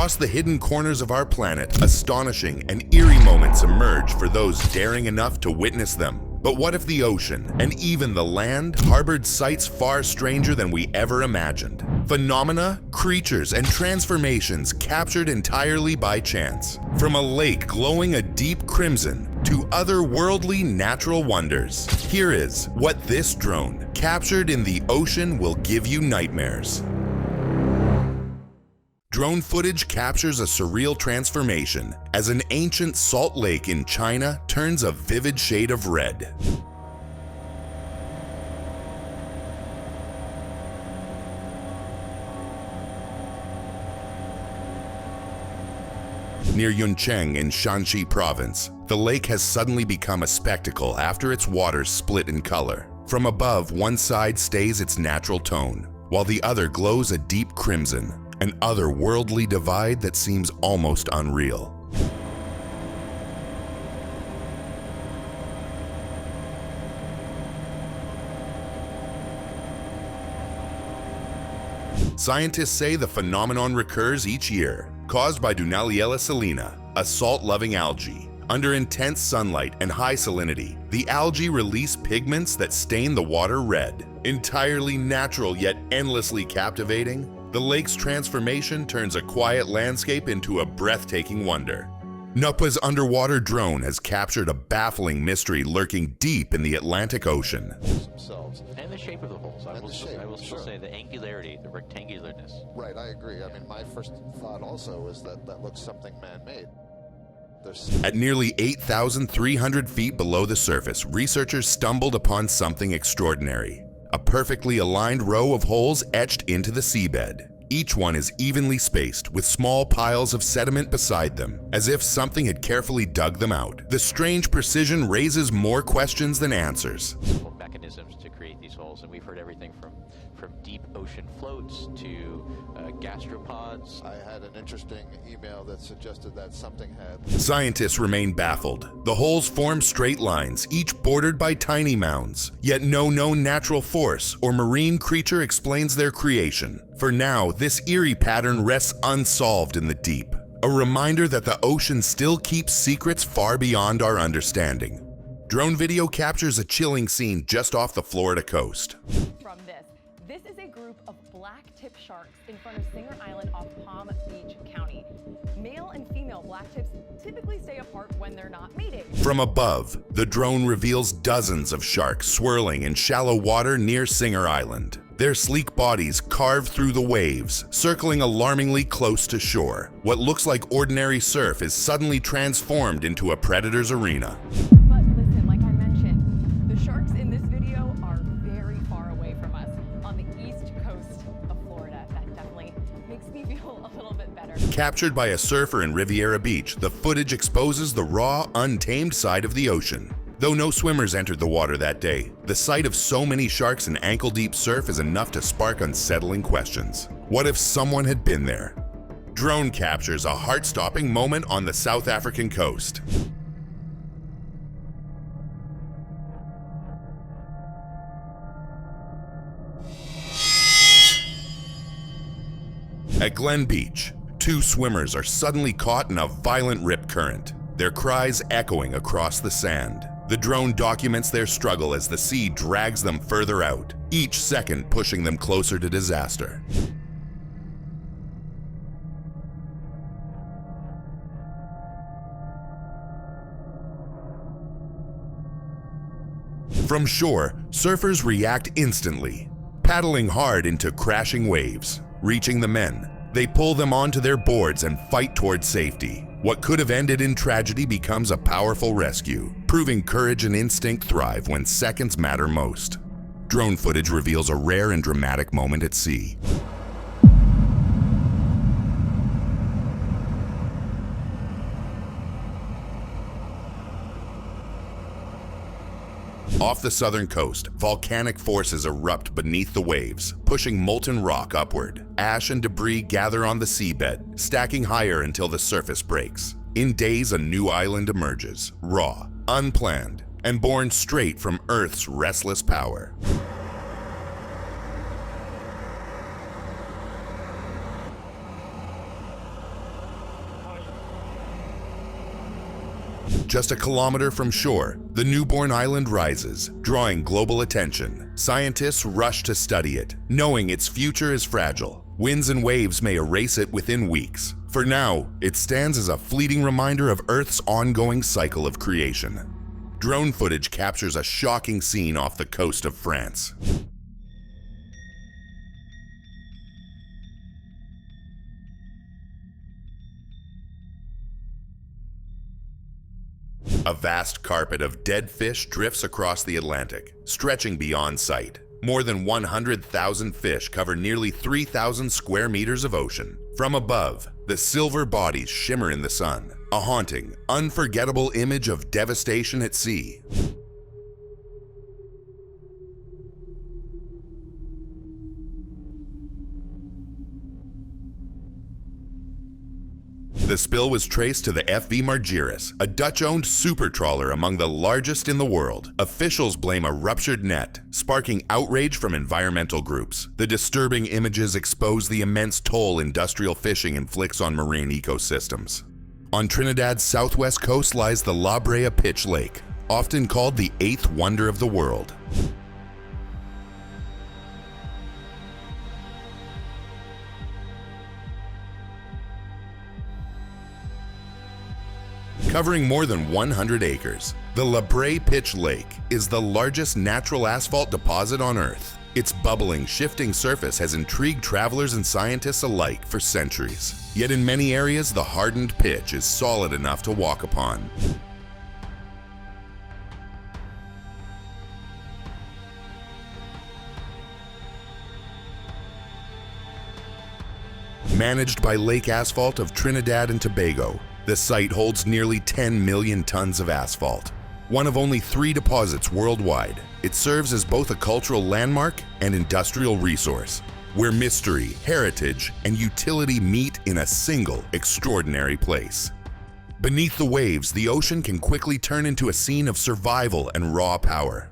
Across the hidden corners of our planet, astonishing and eerie moments emerge for those daring enough to witness them. But what if the ocean, and even the land, harbored sights far stranger than we ever imagined? Phenomena, creatures, and transformations captured entirely by chance. From a lake glowing a deep crimson to otherworldly natural wonders. Here is what this drone, captured in the ocean, will give you nightmares. Drone footage captures a surreal transformation as an ancient salt lake in China turns a vivid shade of red. Near Yuncheng in Shanxi province, the lake has suddenly become a spectacle after its waters split in color. From above, one side stays its natural tone, while the other glows a deep crimson. An otherworldly divide that seems almost unreal. Scientists say the phenomenon recurs each year, caused by Dunaliella salina, a salt-loving algae. Under intense sunlight and high salinity, the algae release pigments that stain the water red. Entirely natural yet endlessly captivating, the lake's transformation turns a quiet landscape into a breathtaking wonder. NUPA's underwater drone has captured a baffling mystery lurking deep in the Atlantic Ocean. Themselves. And the shape of the holes. I will Sure. say the angularity, the rectangularness. Right, I agree. I mean, my first thought also is that that looks something man-made. At nearly 8,300 feet below the surface, researchers stumbled upon something extraordinary. A perfectly aligned row of holes etched into the seabed. Each one is evenly spaced, with small piles of sediment beside them, as if something had carefully dug them out. The strange precision raises more questions than answers. Mechanisms to create these holes, and we've heard everything from deep ocean floats to gastropods. I had an interesting email that suggested that something had... Scientists remain baffled. The holes form straight lines, each bordered by tiny mounds, yet no known natural force or marine creature explains their creation. For now, this eerie pattern rests unsolved in the deep, a reminder that the ocean still keeps secrets far beyond our understanding. Drone video captures a chilling scene just off the Florida coast. From this is a group of black-tip sharks in front of Singer Island off Palm Beach County. Male and female blacktips typically stay apart when they're not mating. From above, the drone reveals dozens of sharks swirling in shallow water near Singer Island. Their sleek bodies carved through the waves, circling alarmingly close to shore. What looks like ordinary surf is suddenly transformed into a predator's arena. But listen, like I mentioned, the sharks in this video are very far away from us on the east coast of Florida. That definitely makes me feel a little bit better. Captured by a surfer in Riviera Beach, the footage exposes the raw, untamed side of the ocean. Though no swimmers entered the water that day, the sight of so many sharks in ankle-deep surf is enough to spark unsettling questions. What if someone had been there? Drone captures a heart-stopping moment on the South African coast. At Glen Beach, two swimmers are suddenly caught in a violent rip current, their cries echoing across the sand. The drone documents their struggle as the sea drags them further out, each second pushing them closer to disaster. From shore, surfers react instantly, paddling hard into crashing waves. Reaching the men, they pull them onto their boards and fight toward safety. What could have ended in tragedy becomes a powerful rescue, proving courage and instinct thrive when seconds matter most. Drone footage reveals a rare and dramatic moment at sea. Off the southern coast, volcanic forces erupt beneath the waves, pushing molten rock upward. Ash and debris gather on the seabed, stacking higher until the surface breaks. In days, a new island emerges, raw, unplanned, and born straight from Earth's restless power. Just a kilometer from shore, the newborn island rises, drawing global attention. Scientists rush to study it, knowing its future is fragile. Winds and waves may erase it within weeks. For now, it stands as a fleeting reminder of Earth's ongoing cycle of creation. Drone footage captures a shocking scene off the coast of France. A vast carpet of dead fish drifts across the Atlantic, stretching beyond sight. More than 100,000 fish cover nearly 3,000 square meters of ocean. From above, the silver bodies shimmer in the sun, a haunting, unforgettable image of devastation at sea. The spill was traced to the FV Margiris, a Dutch-owned super trawler among the largest in the world. Officials blame a ruptured net, sparking outrage from environmental groups. The disturbing images expose the immense toll industrial fishing inflicts on marine ecosystems. On Trinidad's southwest coast lies the La Brea Pitch Lake, often called the eighth wonder of the world. Covering more than 100 acres, the La Brea Pitch Lake is the largest natural asphalt deposit on Earth. Its bubbling, shifting surface has intrigued travelers and scientists alike for centuries. Yet in many areas, the hardened pitch is solid enough to walk upon. Managed by Lake Asphalt of Trinidad and Tobago, the site holds nearly 10 million tons of asphalt. One of only 3 deposits worldwide, it serves as both a cultural landmark and industrial resource, where mystery, heritage, and utility meet in a single extraordinary place. Beneath the waves, the ocean can quickly turn into a scene of survival and raw power.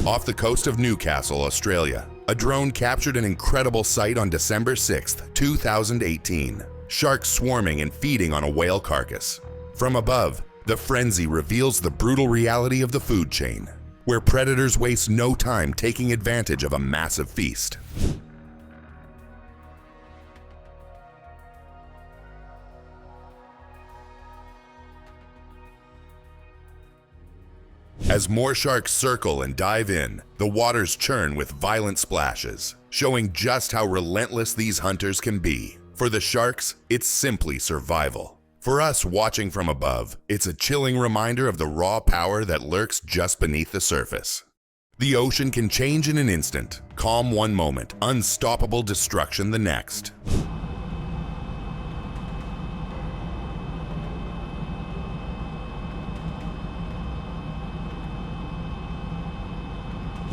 Off the coast of Newcastle, Australia, a drone captured an incredible sight on December 6, 2018. Sharks swarming and feeding on a whale carcass. From above, the frenzy reveals the brutal reality of the food chain, where predators waste no time taking advantage of a massive feast. As more sharks circle and dive in, the waters churn with violent splashes, showing just how relentless these hunters can be. For the sharks, it's simply survival. For us watching from above, it's a chilling reminder of the raw power that lurks just beneath the surface. The ocean can change in an instant, calm one moment, unstoppable destruction the next.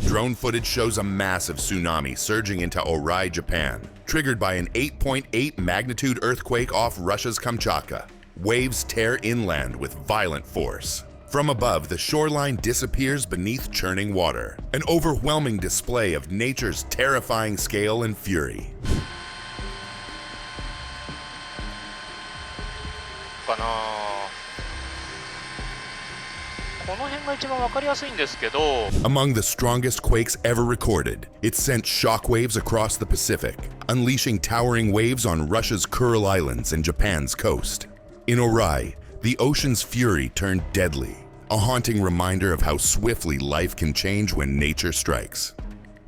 Drone footage shows a massive tsunami surging into Orai, Japan, triggered by an 8.8 magnitude earthquake off Russia's Kamchatka. Waves tear inland with violent force. From above, the shoreline disappears beneath churning water, an overwhelming display of nature's terrifying scale and fury. Among the strongest quakes ever recorded, it sent shockwaves across the Pacific, unleashing towering waves on Russia's Kuril Islands and Japan's coast. In Orai, the ocean's fury turned deadly, a haunting reminder of how swiftly life can change when nature strikes.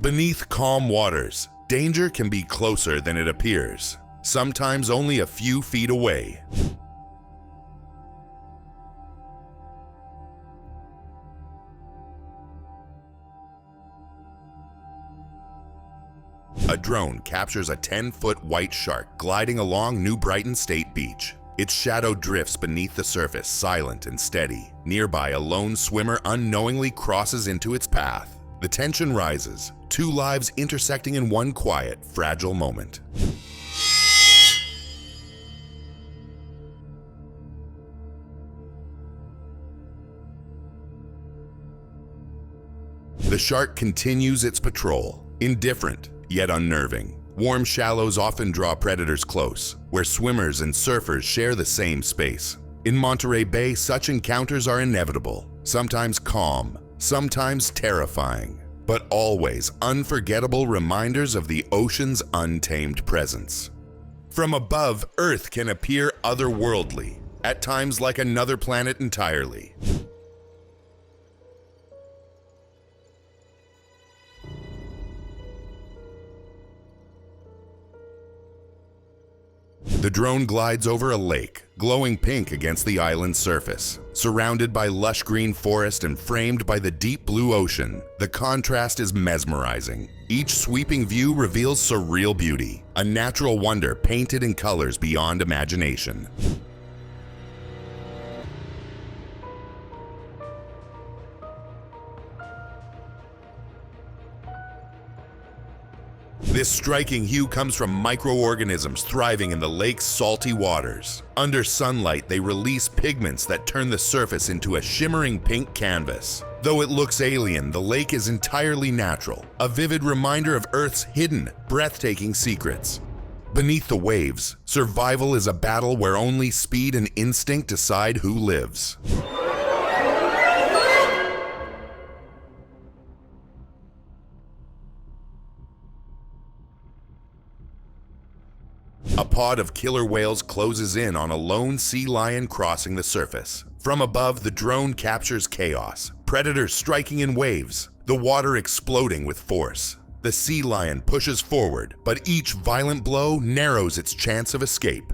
Beneath calm waters, danger can be closer than it appears, sometimes only a few feet away. A drone captures a 10-foot white shark gliding along New Brighton State Beach. Its shadow drifts beneath the surface, silent and steady. Nearby, a lone swimmer unknowingly crosses into its path. The tension rises, 2 lives intersecting in one quiet, fragile moment. The shark continues its patrol, indifferent yet unnerving. Warm shallows often draw predators close, where swimmers and surfers share the same space. In Monterey Bay, such encounters are inevitable, sometimes calm, sometimes terrifying, but always unforgettable reminders of the ocean's untamed presence. From above, Earth can appear otherworldly, at times like another planet entirely. The drone glides over a lake, glowing pink against the island's surface. Surrounded by lush green forest and framed by the deep blue ocean, the contrast is mesmerizing. Each sweeping view reveals surreal beauty, a natural wonder painted in colors beyond imagination. This striking hue comes from microorganisms thriving in the lake's salty waters. Under sunlight, they release pigments that turn the surface into a shimmering pink canvas. Though it looks alien, the lake is entirely natural, a vivid reminder of Earth's hidden, breathtaking secrets. Beneath the waves, survival is a battle where only speed and instinct decide who lives. A pod of killer whales closes in on a lone sea lion crossing the surface. From above, the drone captures chaos, predators striking in waves, the water exploding with force. The sea lion pushes forward, but each violent blow narrows its chance of escape.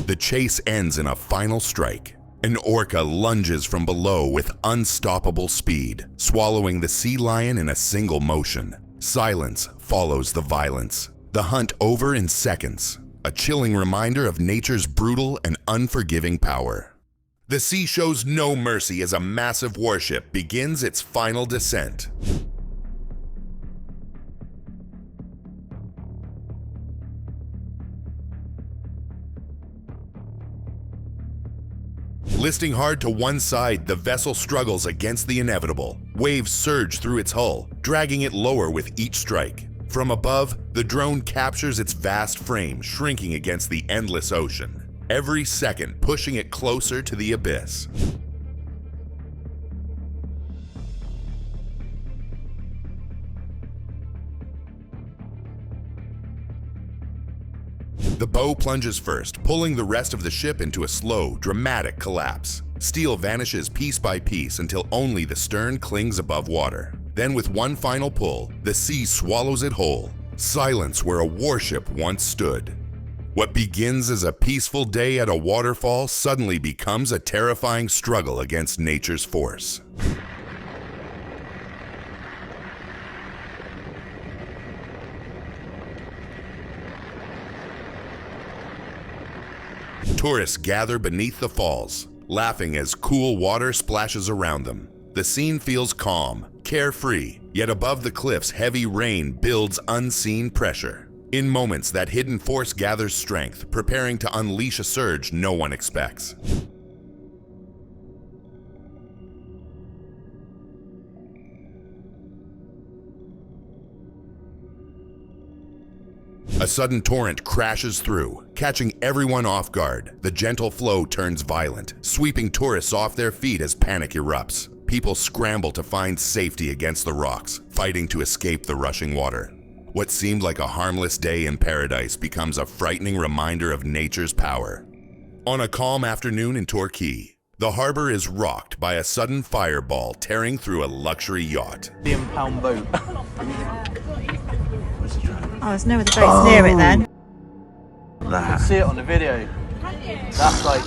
The chase ends in a final strike. An orca lunges from below with unstoppable speed, swallowing the sea lion in a single motion. Silence follows the violence. The hunt over in seconds, a chilling reminder of nature's brutal and unforgiving power. The sea shows no mercy as a massive warship begins its final descent. Listing hard to one side, the vessel struggles against the inevitable. Waves surge through its hull, dragging it lower with each strike. From above, the drone captures its vast frame, shrinking against the endless ocean, every second pushing it closer to the abyss. The bow plunges first, pulling the rest of the ship into a slow, dramatic collapse. Steel vanishes piece by piece until only the stern clings above water. Then with one final pull, the sea swallows it whole. Silence where a warship once stood. What begins as a peaceful day at a waterfall suddenly becomes a terrifying struggle against nature's force. Tourists gather beneath the falls, laughing as cool water splashes around them. The scene feels calm, carefree, yet above the cliffs heavy rain builds unseen pressure. In moments, that hidden force gathers strength, preparing to unleash a surge no one expects. A sudden torrent crashes through, catching everyone off guard. The gentle flow turns violent, sweeping tourists off their feet as panic erupts. People scramble to find safety against the rocks, fighting to escape the rushing water. What seemed like a harmless day in paradise becomes a frightening reminder of nature's power. On a calm afternoon in Torquay, the harbor is rocked by a sudden fireball tearing through a luxury yacht. £1 boat. Oh, there's no other boats near it then. You can see it on the video. That's like...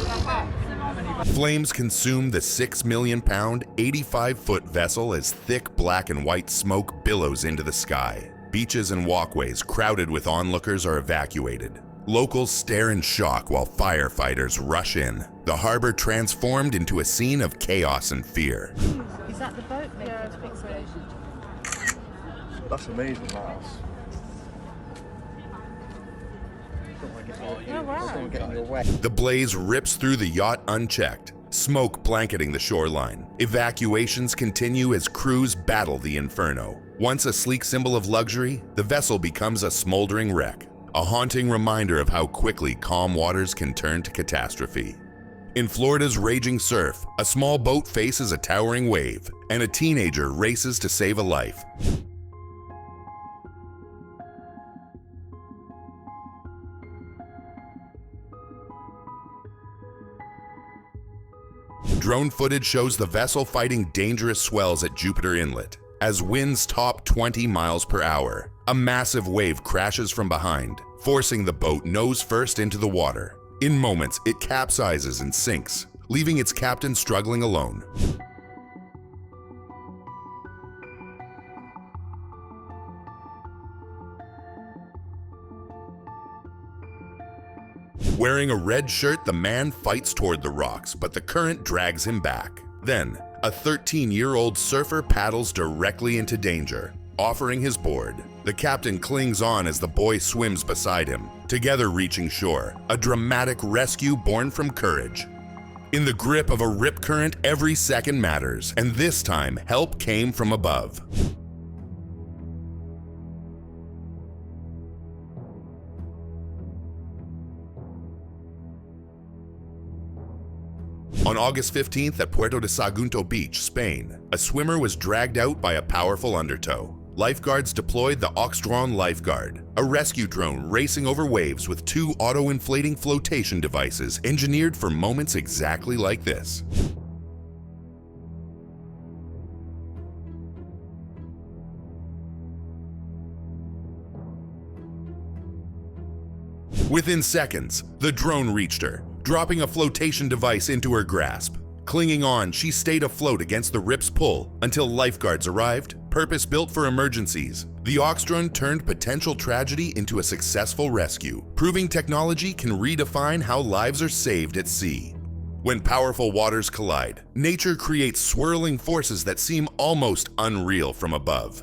Flames consume the 6 million pound, 85-foot vessel as thick black and white smoke billows into the sky. Beaches and walkways crowded with onlookers are evacuated. Locals stare in shock while firefighters rush in. The harbor transformed into a scene of chaos and fear. Is that the boat? Yeah, it's big That's amazing, Miles. Oh, wow. The blaze rips through the yacht unchecked, smoke blanketing the shoreline. Evacuations continue as crews battle the inferno. Once a sleek symbol of luxury, the vessel becomes a smoldering wreck, a haunting reminder of how quickly calm waters can turn to catastrophe. In Florida's raging surf, a small boat faces a towering wave, and a teenager races to save a life. Drone footage shows the vessel fighting dangerous swells at Jupiter Inlet. As winds top 20 miles per hour, a massive wave crashes from behind, forcing the boat nose first into the water. In moments, it capsizes and sinks, leaving its captain struggling alone. Wearing a red shirt, the man fights toward the rocks, but the current drags him back. Then, a 13-year-old surfer paddles directly into danger, offering his board. The captain clings on as the boy swims beside him, together reaching shore, a dramatic rescue born from courage. In the grip of a rip current, every second matters, and this time, help came from above. On August 15th at Puerto de Sagunto Beach, Spain, a swimmer was dragged out by a powerful undertow. Lifeguards deployed the Oxdrone Lifeguard, a rescue drone racing over waves with 2 auto-inflating flotation devices engineered for moments exactly like this. Within seconds, the drone reached her, dropping a flotation device into her grasp. Clinging on, she stayed afloat against the rip's pull until lifeguards arrived, purpose-built for emergencies. The Oxdrone turned potential tragedy into a successful rescue, proving technology can redefine how lives are saved at sea. When powerful waters collide, nature creates swirling forces that seem almost unreal from above.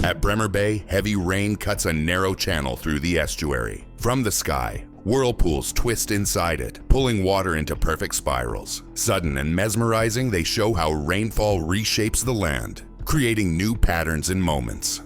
At Bremer Bay, heavy rain cuts a narrow channel through the estuary. From the sky, whirlpools twist inside it, pulling water into perfect spirals. Sudden and mesmerizing, they show how rainfall reshapes the land, creating new patterns in moments.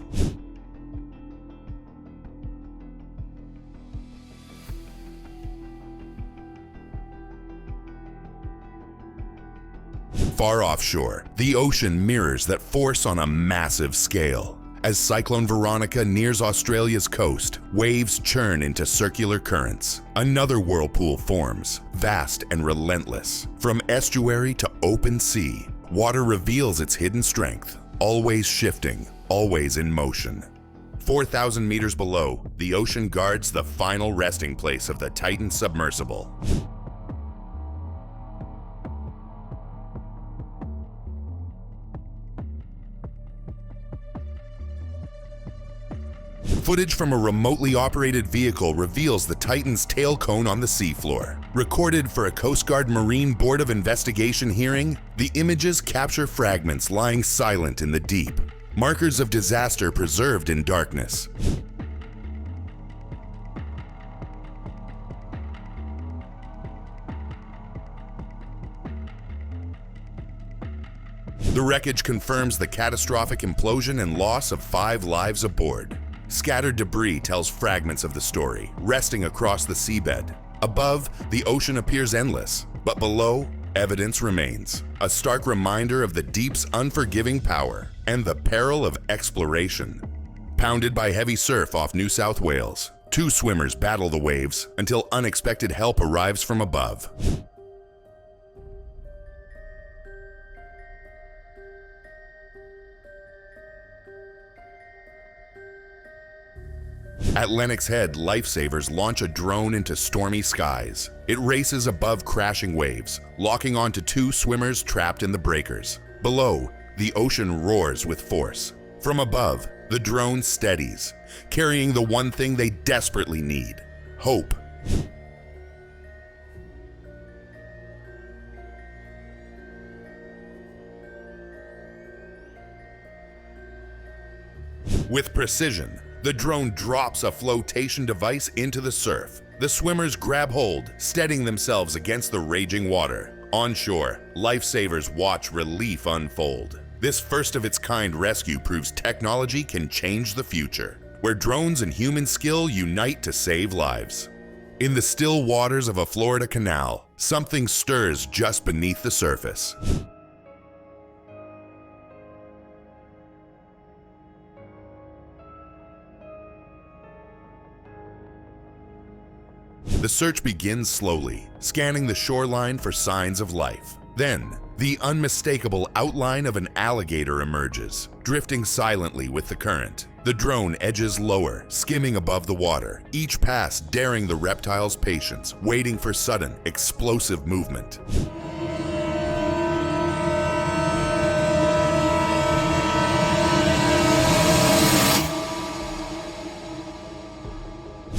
Far offshore, the ocean mirrors that force on a massive scale. As Cyclone Veronica nears Australia's coast, waves churn into circular currents. Another whirlpool forms, vast and relentless. From estuary to open sea, water reveals its hidden strength, always shifting, always in motion. 4,000 meters below, the ocean guards the final resting place of the Titan submersible. Footage from a remotely operated vehicle reveals the Titan's tail cone on the seafloor. Recorded for a Coast Guard Marine Board of Investigation hearing, the images capture fragments lying silent in the deep, markers of disaster preserved in darkness. The wreckage confirms the catastrophic implosion and loss of 5 lives aboard. Scattered debris tells fragments of the story, resting across the seabed. Above, the ocean appears endless, but below, evidence remains. A stark reminder of the deep's unforgiving power and the peril of exploration. Pounded by heavy surf off New South Wales, 2 swimmers battle the waves until unexpected help arrives from above. At Lennox Head, lifesavers launch a drone into stormy skies. It races above crashing waves, locking onto 2 swimmers trapped in the breakers. Below, the ocean roars with force. From above, the drone steadies, carrying the one thing they desperately need: hope. With precision, the drone drops a flotation device into the surf. The swimmers grab hold, steadying themselves against the raging water. Onshore, lifesavers watch relief unfold. This first-of-its-kind rescue proves technology can change the future, where drones and human skill unite to save lives. In the still waters of a Florida canal, something stirs just beneath the surface. The search begins slowly, scanning the shoreline for signs of life. Then, the unmistakable outline of an alligator emerges, drifting silently with the current. The drone edges lower, skimming above the water, each pass daring the reptile's patience, waiting for sudden, explosive movement.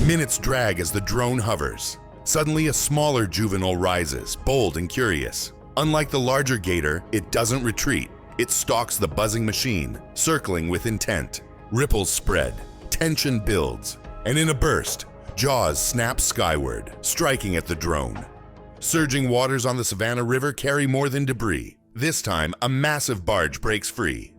Minutes drag as the drone hovers. Suddenly, a smaller juvenile rises, bold and curious. Unlike the larger gator, it doesn't retreat. It stalks the buzzing machine, circling with intent. Ripples spread, tension builds, and in a burst, jaws snap skyward, striking at the drone. Surging waters on the Savannah River carry more than debris. This time, a massive barge breaks free.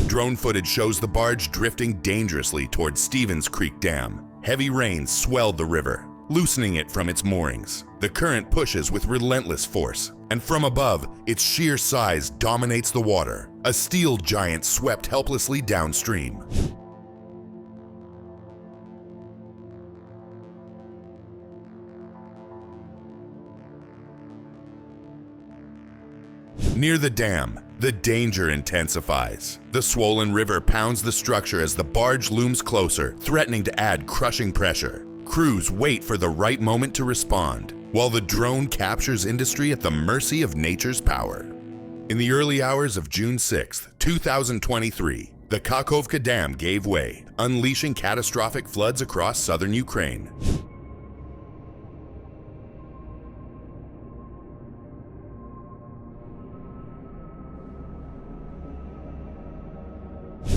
Drone footage shows the barge drifting dangerously towards Stevens Creek Dam. Heavy rains swelled the river, loosening it from its moorings. The current pushes with relentless force, and from above, its sheer size dominates the water. A steel giant swept helplessly downstream. Near the dam, the danger intensifies. The swollen river pounds the structure as the barge looms closer, threatening to add crushing pressure. Crews wait for the right moment to respond, while the drone captures industry at the mercy of nature's power. In the early hours of June 6, 2023, the Kakhovka Dam gave way, unleashing catastrophic floods across southern Ukraine.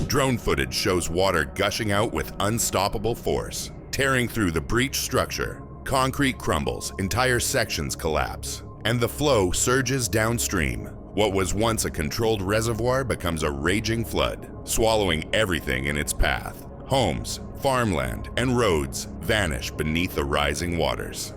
Drone footage shows water gushing out with unstoppable force, tearing through the breached structure. Concrete crumbles, entire sections collapse, and the flow surges downstream. What was once a controlled reservoir becomes a raging flood, swallowing everything in its path. Homes, farmland, and roads vanish beneath the rising waters.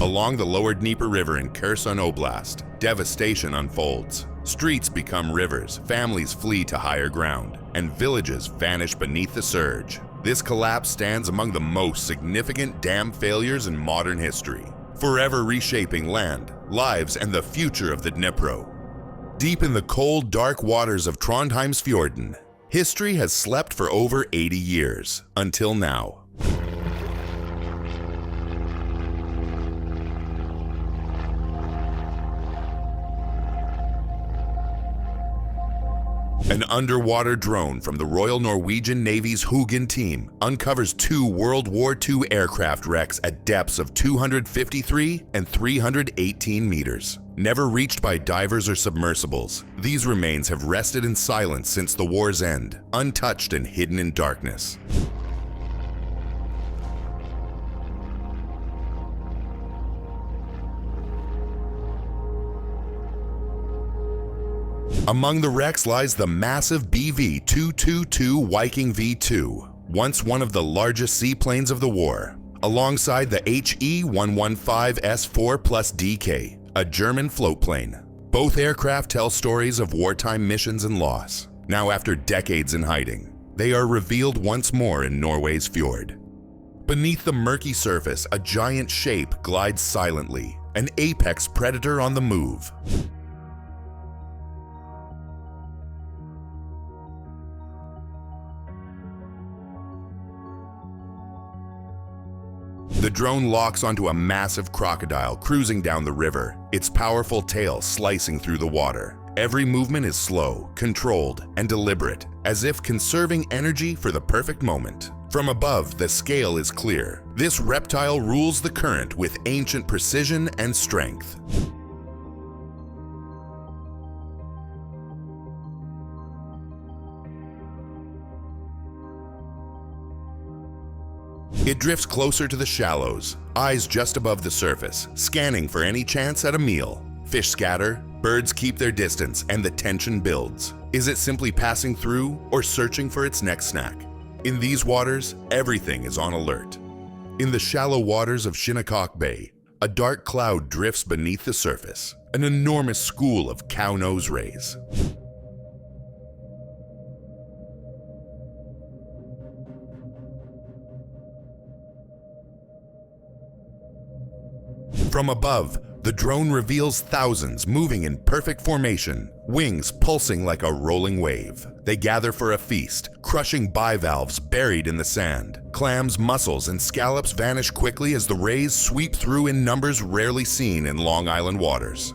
Along the lower Dnieper River in Kherson Oblast, devastation unfolds. Streets become rivers, families flee to higher ground, and villages vanish beneath the surge. This collapse stands among the most significant dam failures in modern history, forever reshaping land, lives, and the future of the Dnipro. Deep in the cold, dark waters of Trondheimsfjorden, history has slept for over 80 years, until now. An underwater drone from the Royal Norwegian Navy's Hugin team uncovers 2 World War II aircraft wrecks at depths of 253 and 318 meters. Never reached by divers or submersibles, these remains have rested in silence since the war's end, untouched and hidden in darkness. Among the wrecks lies the massive BV-222 Viking V2, once one of the largest seaplanes of the war, alongside the HE-115S4+DK, a German floatplane. Both aircraft tell stories of wartime missions and loss. Now, after decades in hiding, they are revealed once more in Norway's fjord. Beneath the murky surface, a giant shape glides silently, an apex predator on the move. The drone locks onto a massive crocodile cruising down the river, its powerful tail slicing through the water. Every movement is slow, controlled, and deliberate, as if conserving energy for the perfect moment. From above, the scale is clear. This reptile rules the current with ancient precision and strength. It drifts closer to the shallows, eyes just above the surface, scanning for any chance at a meal. Fish scatter, birds keep their distance, and the tension builds. Is it simply passing through or searching for its next snack? In these waters, everything is on alert. In the shallow waters of Shinnecock Bay, a dark cloud drifts beneath the surface, an enormous school of cow-nose rays. From above, the drone reveals thousands moving in perfect formation, wings pulsing like a rolling wave. They gather for a feast, crushing bivalves buried in the sand. Clams, mussels, and scallops vanish quickly as the rays sweep through in numbers rarely seen in Long Island waters.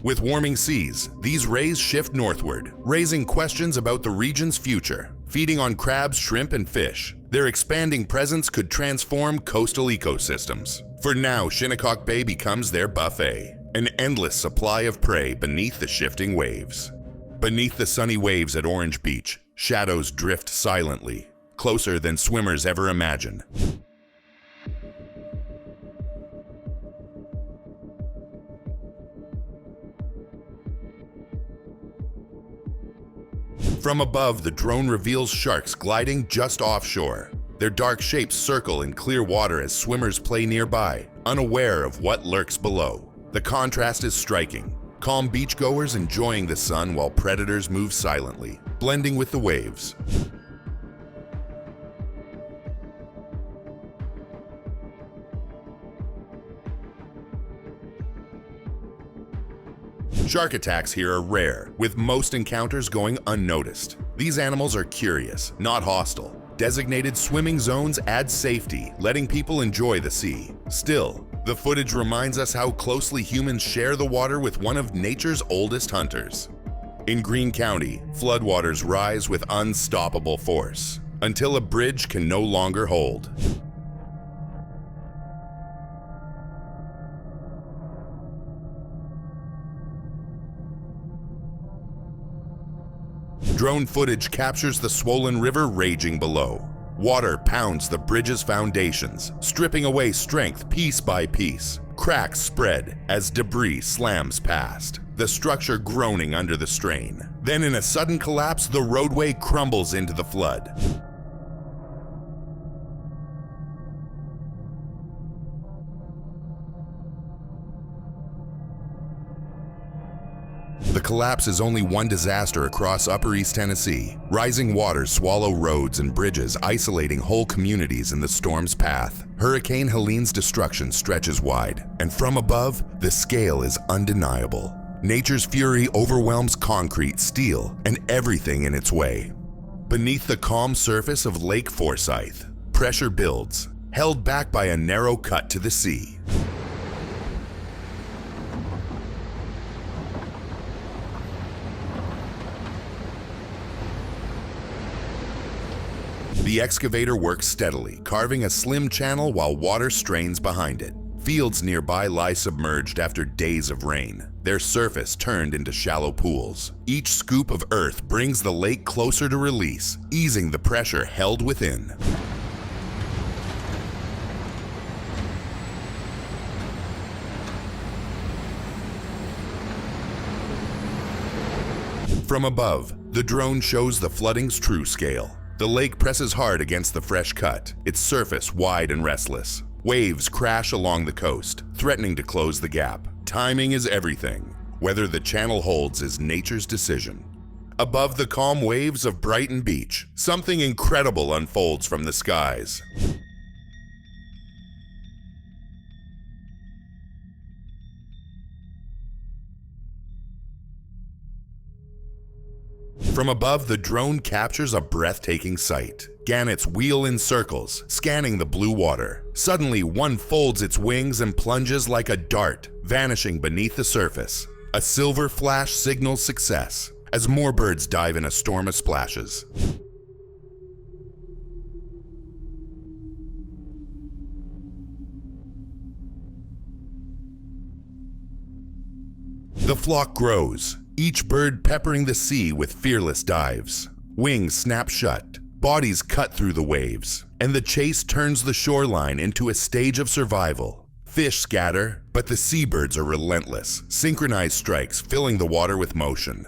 With warming seas, these rays shift northward, raising questions about the region's future. Feeding on crabs, shrimp, and fish, their expanding presence could transform coastal ecosystems. For now, Shinnecock Bay becomes their buffet, an endless supply of prey beneath the shifting waves. Beneath the sunny waves at Orange Beach, shadows drift silently, closer than swimmers ever imagined. From above, the drone reveals sharks gliding just offshore. Their dark shapes circle in clear water as swimmers play nearby, unaware of what lurks below. The contrast is striking. Calm beachgoers enjoying the sun while predators move silently, blending with the waves. Shark attacks here are rare, with most encounters going unnoticed. These animals are curious, not hostile. Designated swimming zones add safety, letting people enjoy the sea. Still, the footage reminds us how closely humans share the water with one of nature's oldest hunters. In Greene County, floodwaters rise with unstoppable force, until a bridge can no longer hold. Drone footage captures the swollen river raging below. Water pounds the bridge's foundations, stripping away strength piece by piece. Cracks spread as debris slams past, the structure groaning under the strain. Then in a sudden collapse, the roadway crumbles into the flood. The collapse is only one disaster across Upper East Tennessee. Rising waters swallow roads and bridges, isolating whole communities in the storm's path. Hurricane Helene's destruction stretches wide, and from above, the scale is undeniable. Nature's fury overwhelms concrete, steel, and everything in its way. Beneath the calm surface of Lake Forsyth, pressure builds, held back by a narrow cut to the sea. The excavator works steadily, carving a slim channel while water strains behind it. Fields nearby lie submerged after days of rain, their surface turned into shallow pools. Each scoop of earth brings the lake closer to release, easing the pressure held within. From above, the drone shows the flooding's true scale. The lake presses hard against the fresh cut, its surface wide and restless. Waves crash along the coast, threatening to close the gap. Timing is everything. Whether the channel holds is nature's decision. Above the calm waves of Brighton Beach, something incredible unfolds from the skies. From above, the drone captures a breathtaking sight. Gannets wheel in circles, scanning the blue water. Suddenly, one folds its wings and plunges like a dart, vanishing beneath the surface. A silver flash signals success as more birds dive in a storm of splashes. The flock grows, each bird peppering the sea with fearless dives. Wings snap shut, bodies cut through the waves, and the chase turns the shoreline into a stage of survival. Fish scatter, but the seabirds are relentless, synchronized strikes filling the water with motion.